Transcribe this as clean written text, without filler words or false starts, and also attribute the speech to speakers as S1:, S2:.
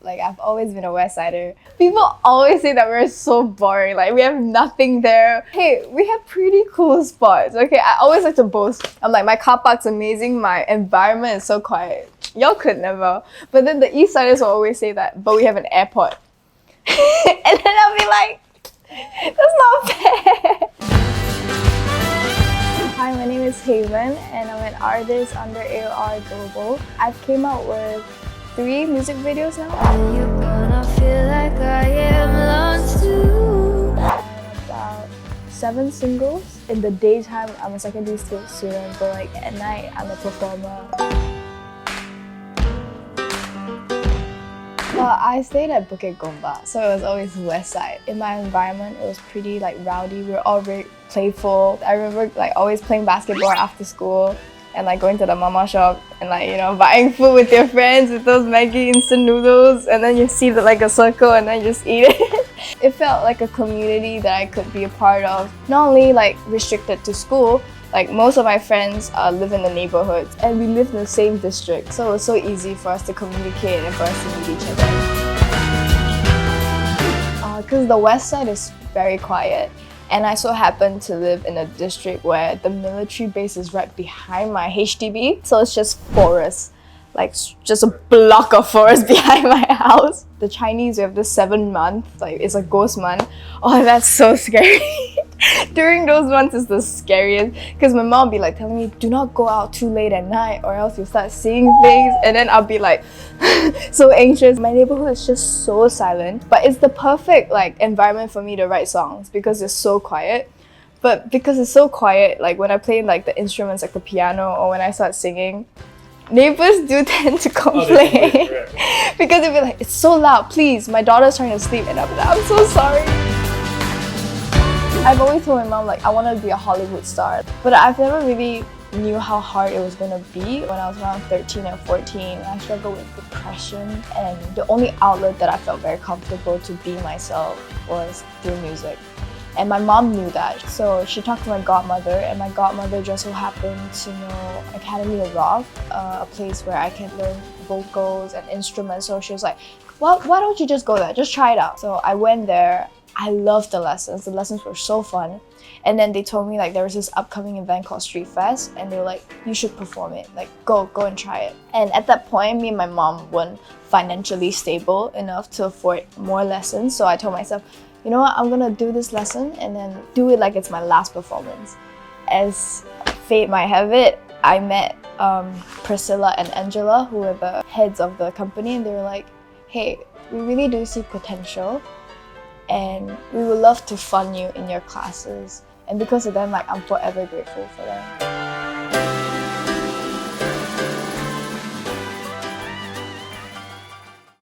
S1: Like, I've always been a West Sider. People always say that we're so boring, like we have nothing there. Hey, we have pretty cool spots, okay? I always like to boast. I'm like, my car park's amazing, my environment is so quiet. Y'all could never. But then the East Siders will always say that, but we have an airport. And then I'll be like, that's not fair. Hi, my name is Haven and I'm an artist under AOR Global. I've came out with 3 music videos now. You're gonna feel like I am lost too. And about 7 singles. In the daytime, I'm a secondary school student, but like at night, I'm a performer. Well, I stayed at Bukit Gombak, so it was always west side. In my environment, it was pretty like rowdy. We were all very playful. I remember like always playing basketball after school and like going to the mama shop and like, you know, buying food with your friends with those Maggi instant noodles, and then you see the, like a circle and then you just eat it. It felt like a community that I could be a part of. Not only like restricted to school, like most of my friends live in the neighbourhood and we live in the same district, so it was so easy for us to communicate and for us to meet each other. Because the west side is very quiet, and I so happen to live in a district where the military base is right behind my HDB, so it's just forest. Like just a block of forest behind my house. The Chinese, we have this 7 month, like it's a ghost month. Oh, that's so scary. During those months is the scariest because my mom will be like telling me, do not go out too late at night or else you'll start seeing things, and then I'll be like so anxious. My neighborhood is just so silent, but it's the perfect like environment for me to write songs because it's so quiet. But because it's so quiet, like when I play like the instruments like the piano or when I start singing, neighbors do tend to complain because they'll be like, it's so loud, please, my daughter's trying to sleep, and I'll be like, I'm so sorry. I've always told my mom like I want to be a Hollywood star, but I've never really knew how hard it was going to be. When I was around 13 and 14, I struggled with depression, and the only outlet that I felt very comfortable to be myself was through music. And my mom knew that, so she talked to my godmother, and my godmother just so happened to know Academy of Rock, a place where I can learn vocals and instruments. So she was like, why don't you just go there, just try it out. So I went there. I loved the lessons were so fun. And then they told me like there was this upcoming event called Street Fest, and they were like, you should perform it, like go and try it. And at that point, me and my mom weren't financially stable enough to afford more lessons, so I told myself, you know what, I'm gonna do this lesson and then do it like it's my last performance. As fate might have it, I met Priscilla and Angela, who were the heads of the company, and they were like, hey, we really do see potential and we would love to fund you in your classes. And because of them, like I'm forever grateful for them.